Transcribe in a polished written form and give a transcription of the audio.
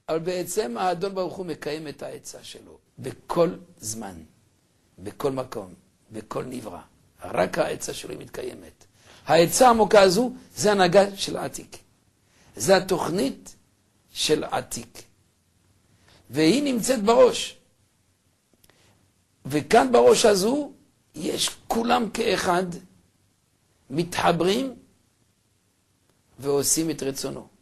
אבל בעצם האדון ברוך הוא מקיים את העצה שלו בכל זמן, בכל מקום, בכל נברא. רק העצה שלו היא מתקיימת. העצה העמוקה הזו זה הנהגה של עתיק. זה התוכנית של עתיק. והיא נמצאת בראש. וכאן בראש הזו יש כולם כאחד מתחברים ועושים את רצונו.